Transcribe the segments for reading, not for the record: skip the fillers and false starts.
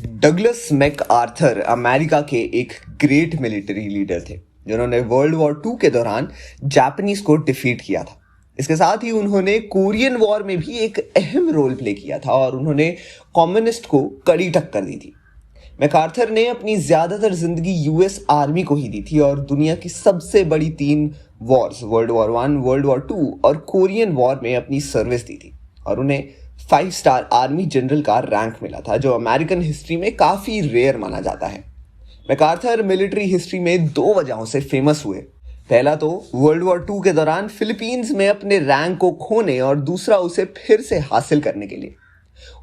Douglas MacArthur America के एक great military leader थे जिन्होंने वर्ल्ड वॉर टू के दौरान जापानीज को डिफीट किया था। इसके साथ ही उन्होंने कोरियन वॉर में भी एक अहम रोल प्ले किया था और उन्होंने कम्युनिस्ट को कड़ी टक्कर दी थी। मैकआर्थर ने अपनी ज्यादातर जिंदगी यूएस आर्मी को ही दी थी और दुनिया की सबसे बड़ी 3 Wars world war 1, world war 2 और कोरियन वॉर में अपनी सर्विस दी थी और उन्हें 5 स्टार आर्मी जनरल का रैंक मिला था, जो अमेरिकन हिस्ट्री में काफी रेयर माना जाता है। मैकआर्थर मिलिट्री हिस्ट्री में 2 वजहों से फेमस हुए। पहला तो वर्ल्ड वॉर 2 के दौरान फिलीपींस में अपने रैंक को खोने और दूसरा उसे फिर से हासिल करने के लिए।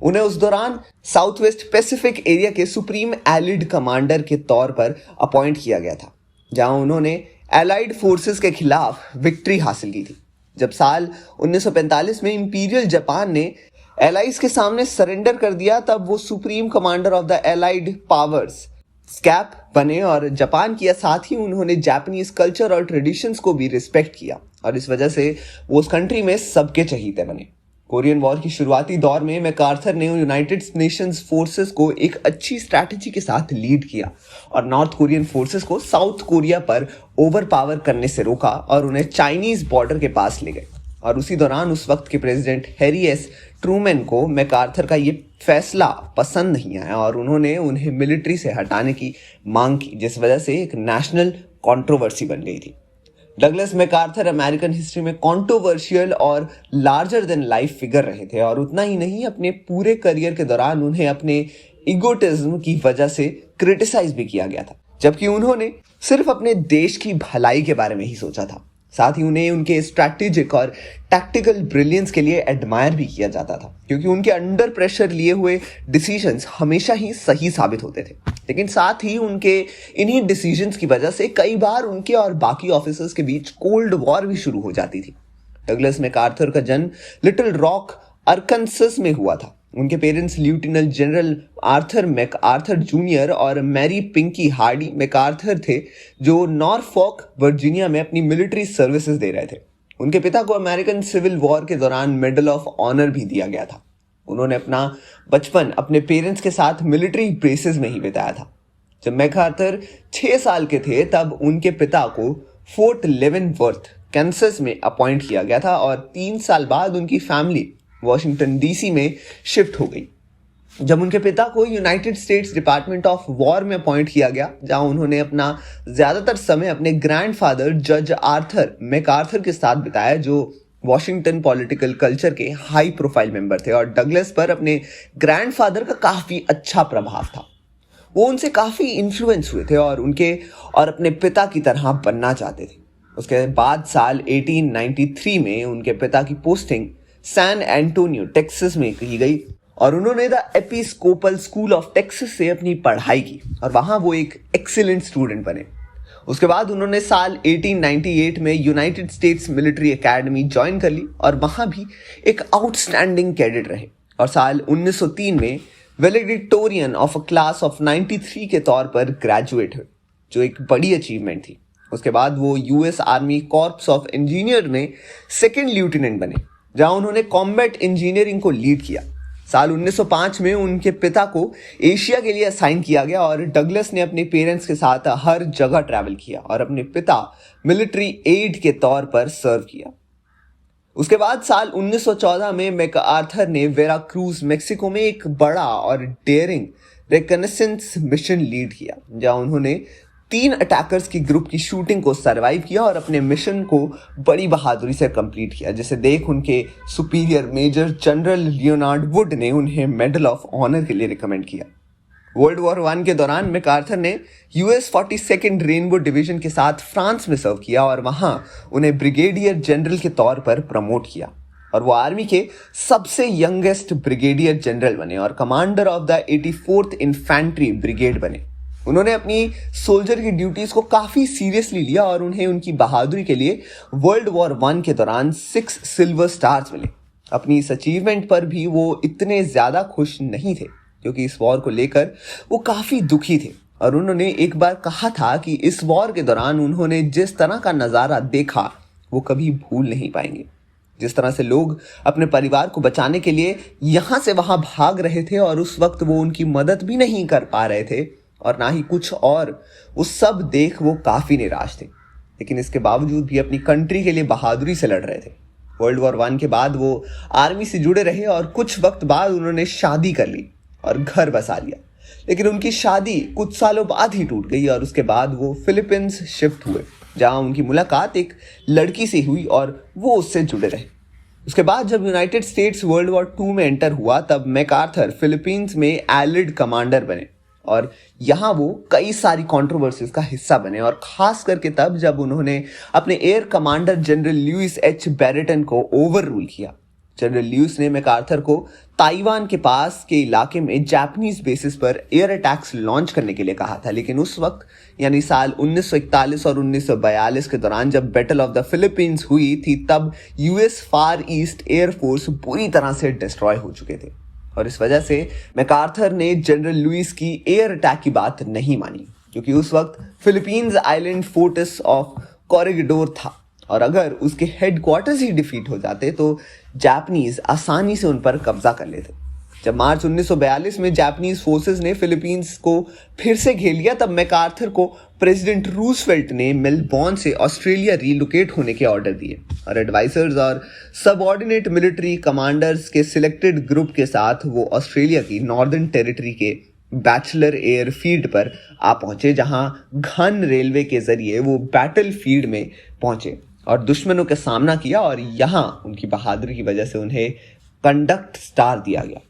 उन्हें उस दौरान साउथ वेस्ट पैसिफिक एरिया के सुप्रीम एलिड कमांडर के तौर पर अपॉइंट किया गया था, जहां उन्होंने एलाइड फोर्सेस के खिलाफ विक्ट्री हासिल की थी। जब साल 1945 में इंपीरियल जापान ने एलाइज के सामने सरेंडर कर दिया, तब वो supreme commander of the allied powers SCAP बने और जापान किया। साथ ही उन्होंने जापानीज कल्चर और ट्रेडिशंस को भी रिस्पेक्ट किया और इस वजह से वो उस कंट्री में सबके चहीते बने। कोरियन वॉर की शुरुआती दौर में मैकआर्थर ने यूनाइटेड नेशंस फोर्सेस को एक अच्छी स्ट्रैटेजी के साथ लीड किया और नॉर्थ कोरियन फोर्सेस को साउथ कोरिया पर ओवर पावर करने से रोका और उन्हें चाइनीज बॉर्डर के पास ले गए। और उसी दौरान उस वक्त के प्रेसिडेंट हैरी एस ट्रूमैन को मैकआर्थर का ये फैसला पसंद नहीं आया और उन्होंने उन्हें मिलिट्री से हटाने की मांग की, जिस वजह से एक नेशनल कंट्रोवर्सी बन गई थी। डगलस मैकआर्थर अमेरिकन हिस्ट्री में कंट्रोवर्शियल और लार्जर देन लाइफ फिगर रहे थे और उतना ही नहीं, अपने पूरे करियर के दौरान उन्हें अपने इगोटिज्म की वजह से क्रिटिसाइज भी किया गया था, जबकि उन्होंने सिर्फ अपने देश की भलाई के बारे में ही सोचा था। साथ ही उन्हें उनके स्ट्रैटेजिक और टैक्टिकल ब्रिलियंस के लिए एडमायर भी किया जाता था, क्योंकि उनके अंडर प्रेशर लिए हुए डिसीजंस हमेशा ही सही साबित होते थे। लेकिन साथ ही उनके इन्हीं डिसीजंस की वजह से कई बार उनके और बाकी ऑफिसर्स के बीच कोल्ड वॉर भी शुरू हो जाती थी। डगलस मैकआर्थर का जन्म लिटिल रॉक अरकानसस में हुआ था। उनके parents lieutenant general Arthur MacArthur junior और मैरी पिंकी हार्डी मैकआर्थर थे, जो नॉरफॉक वर्जीनिया में अपनी मिलिट्री सर्विसेज दे रहे थे। उनके पिता को अमेरिकन सिविल वॉर के दौरान मेडल ऑफ ऑनर भी दिया गया था। उन्होंने अपना बचपन अपने पेरेंट्स के साथ मिलिट्री बेसेस में ही बिताया था। जब मैकआर्थर 6 साल के थे, तब उनके पिता को फोर्ट लेवेनवर्थ कैंसस में अपॉइंट किया गया था और 3 साल बाद उनकी फैमिली वॉशिंगटन डीसी में शिफ्ट हो गई। जब उनके पिता को United states department of war में अपॉइंट किया गया, जहां उन्होंने अपना ज्यादातर समय अपने ग्रैंडफादर जज आर्थर मैकआर्थर के साथ बिताया, जो वॉशिंगटन पॉलिटिकल कल्चर के हाई प्रोफाइल मेंबर थे और डगलस पर अपने ग्रैंडफादर का काफी अच्छा प्रभाव था। वो उनसे काफी इन्फ्लुएंस हुए थे और अपने पिता की तरह बनना चाहते थे। उसके बाद साल 1893 में उनके पिता की पोस्टिंग सैन एंटोनियो टेक्सास में की गई और उन्होंने the Episcopal school of Texas से अपनी पढ़ाई की और वहां वो एक एक्सीलेंट स्टूडेंट बने। उसके बाद उन्होंने साल 1898 में United states military academy join कर ली और वहां भी एक आउटस्टैंडिंग कैडेट रहे और साल 1903 में वैलेडिक्टोरियन ऑफ अ क्लास ऑफ 93 के तौर पर ग्रेजुएट हुए, जो एक बड़ी अचीवमेंट थी। उसके बाद वो US army corps of engineer में सेकेंड लेफ्टिनेंट बने, जहां उन्होंने कॉम्बैट इंजीनियरिंग को लीड किया। साल 1905 में उनके पिता को एशिया के लिए असाइन किया गया और डगलस ने अपने पेरेंट्स के साथ हर जगह ट्रैवल किया और अपने पिता मिलिट्री एड के तौर पर सर्व किया। उसके बाद साल 1914 में मैकआर्थर ने वेराक्रूज मेक्सिको में एक बड़ा और डेयरिंग रिकनेसेंस मिशन लीड किया, जहां उन्होंने 3 अटैकर्स की ग्रुप की शूटिंग को सरवाइव किया और अपने मिशन को बड़ी बहादुरी से कंप्लीट किया, जिसे देख उनके superior major general Leonard Wood ने उन्हें मेडल ऑफ ऑनर के लिए रिकमेंड किया। वर्ल्ड वॉर 1 के दौरान मैकआर्थर ने यूएस 42nd रेनबो डिवीजन के साथ फ्रांस में सर्व किया और वहां उन्हें ब्रिगेडियर जनरल के तौर पर प्रमोट किया और वो आर्मी के सबसे यंगेस्ट ब्रिगेडियर जनरल बने और commander of the 84th infantry brigade बने। उन्होंने अपनी सोल्जर की ड्यूटीज को काफी सीरियसली लिया और उन्हें उनकी बहादुरी के लिए वर्ल्ड वॉर 1 के दौरान 6 सिल्वर स्टार्स मिले। अपनी इस अचीवमेंट पर भी वो इतने ज्यादा खुश नहीं थे, क्योंकि इस वॉर को लेकर वो काफी दुखी थे और उन्होंने एक बार कहा था कि इस वॉर के दौरान उन्होंने जिस तरह का नजारा देखा वो कभी भूल नहीं पाएंगे। जिस तरह से लोग अपने परिवार को बचाने के लिए यहां से वहां भाग रहे थे और उस वक्त वो उनकी मदद भी नहीं कर पा रहे थे और ना ही कुछ और, उस सब देख वो काफी निराश थे। लेकिन इसके बावजूद भी अपनी कंट्री के लिए बहादुरी से लड़ रहे थे। वर्ल्ड वॉर 1 के बाद वो आर्मी से जुड़े रहे और कुछ वक्त बाद उन्होंने शादी कर ली और घर बसा लिया। लेकिन उनकी शादी कुछ सालों बाद ही टूट गई और उसके बाद वो फिलीपींस शिफ्ट हुए, जहां उनकी मुलाकात एक लड़की से हुई और वो उससे जुड़े रहे। उसके बाद जब यूनाइटेड स्टेट्स वर्ल्ड वॉर 2 में एंटर हुआ तब मैकार्थर फिलीपींस में एलिड कमांडर बने और यहाँ वो कई सारी कंट्रोवर्सीज का हिस्सा बने, और खास करके तब जब उन्होंने अपने air commander general Lewis H Brereton को ओवर रूल किया। जनरल लुइस ने मैकार्थर को ताइवान के पास के इलाके में जापानीज बेसिस पर एयर अटैक्स लॉन्च करने के लिए कहा था, लेकिन उस वक्त यानी साल 1941 और 1942 के दौरान जब बैटल ऑफ द फिलीपींस हुई थी तब यूएस फार ईस्ट एयरफोर्स पूरी तरह से डिस्ट्रॉय हो चुके थे और इस वजह से मैकार्थर ने जनरल लुइस की एयर अटैक की बात नहीं मानी, क्योंकि उस वक्त फिलीपींस आइलैंड फोर्ट्रेस ऑफ कोरेगिडोर था और अगर उसके हेडक्वार्टर्स ही डिफीट हो जाते तो जापानीज आसानी से उन पर कब्जा कर लेते। जब मार्च 1942 में जापानीज फोर्सेस ने फिलीपींस को फिर से घेर लिया तब मैकार्थर को प्रेसिडेंट रूजवेल्ट ने मेलबोर्न से ऑस्ट्रेलिया रिलोकेट होने के ऑर्डर दिए और एडवाइजर्स और सबऑर्डिनेट मिलिट्री कमांडर्स के सिलेक्टेड ग्रुप के साथ वो ऑस्ट्रेलिया की नॉर्दर्न टेरिटरी के बैचलर एयरफील्ड पर आ पहुंचे, जहां घन रेलवे के जरिए वो बैटल फील्ड में पहुंचे और दुश्मनों का सामना किया और यहां उनकी बहादुरी की वजह से उन्हें कंडक्ट स्टार दिया गया।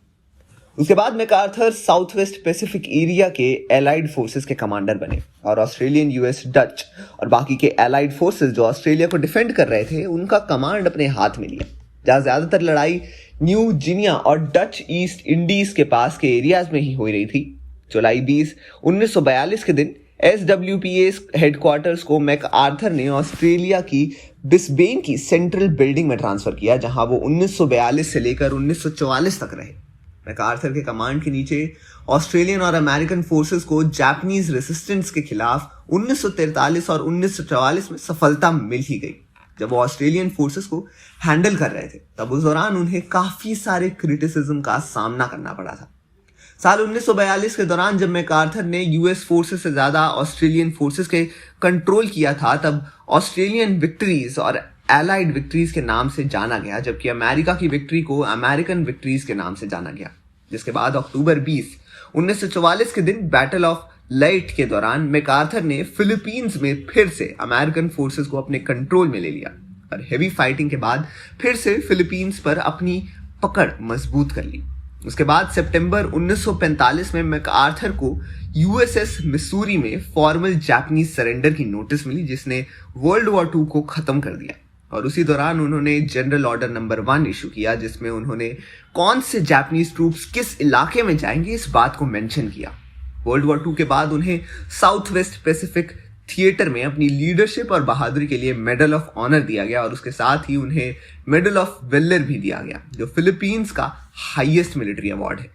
उसके बाद MacArthur south west Pacific area के एलाइड फोर्सेस के कमांडर बने और ऑस्ट्रेलियन, यूएस, डच और बाकी के एलाइड फोर्सेस जो ऑस्ट्रेलिया को डिफेंड कर रहे थे उनका कमांड अपने हाथ में लिया। जहां ज्यादातर लड़ाई न्यू गिनिया और डच ईस्ट इंडीज के पास के एरियाज में ही हो रही थी। जुलाई 20, 1942 के दिन SWPA हेडक्वार्टर्स को मैकार्थर ने ऑस्ट्रेलिया की ब्रिस्बेन की सेंट्रल बिल्डिंग में ट्रांसफर किया, जहां वो 1942 से लेकर 1944 तक रहे। मैकार्थर के कमांड के नीचे ऑस्ट्रेलियन और अमेरिकन फोर्सेस को जापानीज रेसिस्टेंस के खिलाफ 1943 और 1944 में सफलता मिल ही गई। जब वो ऑस्ट्रेलियन फोर्सेस को हैंडल कर रहे थे तब उस दौरान उन्हें काफी सारे क्रिटिसिज्म का सामना करना पड़ा था। साल 1942 के दौरान जब मैकार्थर ने यूएस फोर्सेस से ज्यादा ऑस्ट्रेलियन फोर्सेस के कंट्रोल किया था तब ऑस्ट्रेलियन विक्ट्रीज और एलाइड विक्ट्रीज के नाम से जाना गया, जबकि अमेरिका की विक्ट्री को अमेरिकन विक्ट्रीज के नाम से जाना गया। जिसके बाद अक्टूबर 20, 1944 के दिन बैटल ऑफ लेट के दौरान मैकार्थर ने फिलीपींस में फिर से अमेरिकन फोर्सेस को अपने कंट्रोल में ले लिया और हेवी फाइटिंग के बाद फिर से फिलीपींस पर अपनी पकड़ मजबूत कर ली। उसके बाद सितंबर 1945 में मैकार्थर को यूएसएस मिसूरी में फॉर्मल जापानीज सरेंडर की नोटिस मिली, जिसने वर्ल्ड वॉर 2 को खत्म कर दिया और उसी दौरान उन्होंने जनरल ऑर्डर नंबर 1 इशू किया, जिसमें उन्होंने कौन से जापानीज ट्रूप्स किस इलाके में जाएंगे इस बात को मेंशन किया। वर्ल्ड वॉर 2 के बाद उन्हें साउथ वेस्ट पैसिफिक थिएटर में अपनी लीडरशिप और बहादुरी के लिए मेडल ऑफ ऑनर दिया गया और उसके साथ ही उन्हें मेडल ऑफ वेलर भी दिया गया, जो फिलीपींस का हाईएस्ट मिलिट्री अवार्ड है।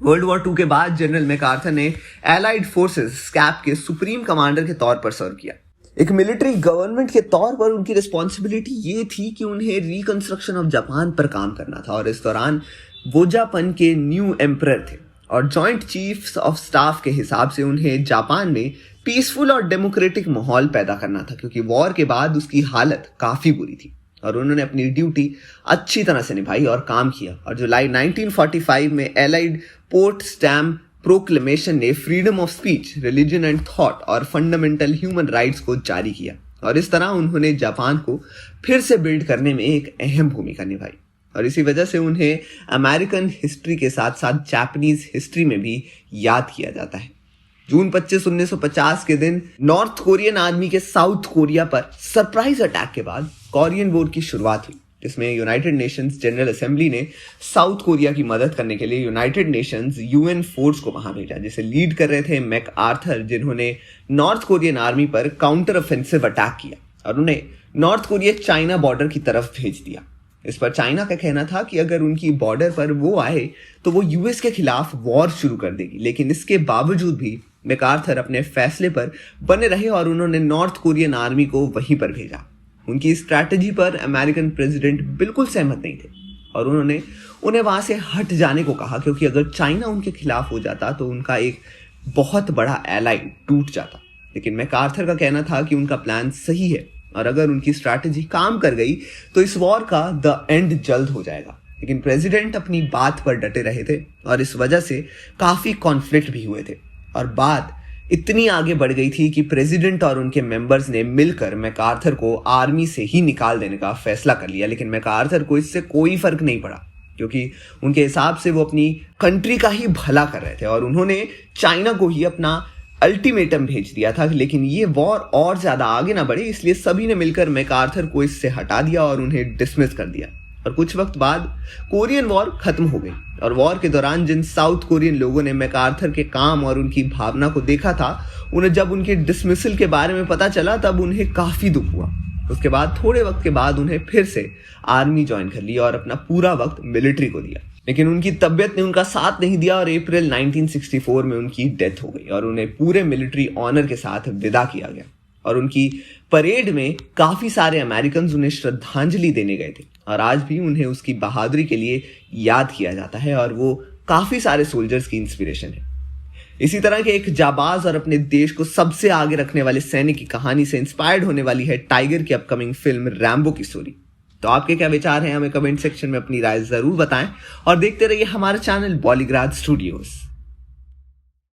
वर्ल्ड वॉर 2 के बाद जनरल मैकार्थर ने एलाइड फोर्सेस स्कैप के सुप्रीम कमांडर के तौर पर सर्व किया। एक मिलिट्री गवर्नमेंट के तौर पर उनकी रिस्पॉन्सिबिलिटी ये थी कि उन्हें रिकंस्ट्रक्शन ऑफ जापान पर काम करना था और इस दौरान वो जापान के न्यू एम्परर थे और जॉइंट चीफ्स ऑफ स्टाफ के हिसाब से उन्हें जापान में पीसफुल और डेमोक्रेटिक माहौल पैदा करना था, क्योंकि वॉर के बाद उसकी हालत काफी बुरी थी और उन्होंने अपनी ड्यूटी अच्छी तरह से निभाई और काम किया। और जुलाई 1945 में एलाइड पोर्ट स्टैम प्रोक्लेमेशन ने freedom of speech, religion and thought और फंडामेंटल ह्यूमन राइट्स को जारी किया और इस तरह उन्होंने जापान को फिर से बिल्ड करने में एक अहम भूमिका निभाई और इसी वजह से उन्हें अमेरिकन हिस्ट्री के साथ साथ जापानीज हिस्ट्री में भी याद किया जाता है। जून 25, 1950 के दिन नॉर्थ कोरियन आर्मी के साउथ कोरिया पर सरप्राइज अटैक के बाद कोरियन वॉर की शुरुआत हुई, जिसमें यूनाइटेड नेशंस जनरल असेंबली ने साउथ कोरिया की मदद करने के लिए यूनाइटेड नेशंस यूएन फोर्स को वहां भेजा, जिसे लीड कर रहे थे मैकार्थर, जिन्होंने नॉर्थ कोरियन आर्मी पर काउंटर ऑफेंसिव अटैक किया और उन्हें नॉर्थ कोरिया चाइना बॉर्डर की तरफ भेज दिया। इस पर चाइना का कहना था कि अगर उनकी बॉर्डर पर वो आए तो वो यूएस के खिलाफ वॉर शुरू कर देगी, लेकिन इसके बावजूद भी मैकार्थर अपने फैसले पर बने रहे और उन्होंने नॉर्थ कोरियन आर्मी को वहीं पर भेजा। उनकी स्ट्रैटेजी पर अमेरिकन प्रेसिडेंट बिल्कुल सहमत नहीं थे और उन्होंने उन्हें वहां से हट जाने को कहा, क्योंकि अगर चाइना उनके खिलाफ हो जाता तो उनका एक बहुत बड़ा एलाई टूट जाता। लेकिन मैकार्थर का कहना था कि उनका प्लान सही है और अगर उनकी स्ट्रैटेजी काम कर गई तो इस वॉर का द एंड जल्द हो जाएगा। लेकिन प्रेसिडेंट अपनी बात पर डटे रहे थे और इस वजह से काफी कॉन्फ्लिक्ट भी हुए थे और बात इतनी आगे बढ़ गई थी कि प्रेसिडेंट और उनके मेंबर्स ने मिलकर मैकार्थर को आर्मी से ही निकाल देने का फैसला कर लिया। लेकिन मैकार्थर को इससे कोई फर्क नहीं पड़ा, क्योंकि उनके हिसाब से वो अपनी कंट्री का ही भला कर रहे थे और उन्होंने चाइना को ही अपना अल्टीमेटम भेज दिया था। लेकिन ये वॉर और ज्यादा आगे ना बढ़े, इसलिए सभी ने मिलकर मैकार्थर को इससे हटा दिया और उन्हें डिसमिस कर दिया। और कुछ वक्त बाद कोरियन वॉर खत्म हो गई और वॉर के दौरान जिन साउथ कोरियन लोगों ने मैकार्थर के काम और उनकी भावना को देखा था, उन्हें जब उनके डिसमिसल के बारे में पता चला तब उन्हें काफी दुख हुआ। उसके बाद थोड़े वक्त के बाद उन्हें फिर से आर्मी ज्वाइन कर लिया और अपना पूरा वक्त मिलिट्री को दिया। लेकिन उनकी तबीयत ने उनका साथ नहीं दिया और अप्रैल 1964 में उनकी डेथ हो गई और उन्हें पूरे मिलिट्री ऑनर के साथ विदा किया गया। और उनकी परेड में काफी सारे अमेरिकन उन्हें श्रद्धांजलि देने गए थे और आज भी उन्हें उसकी बहादुरी के लिए याद किया जाता है और वो काफी सारे सोल्जर्स की इंस्पिरेशन है। इसी तरह के एक जाबाज और अपने देश को सबसे आगे रखने वाले सैनिक की कहानी से इंस्पायर्ड होने वाली है टाइगर की अपकमिंग फिल्म रैम्बो की स्टोरी। तो आपके क्या विचार हैं, हमें कमेंट सेक्शन में अपनी राय जरूर बताएं और देखते रहिए हमारा चैनल बॉलीग्राड स्टूडियोज।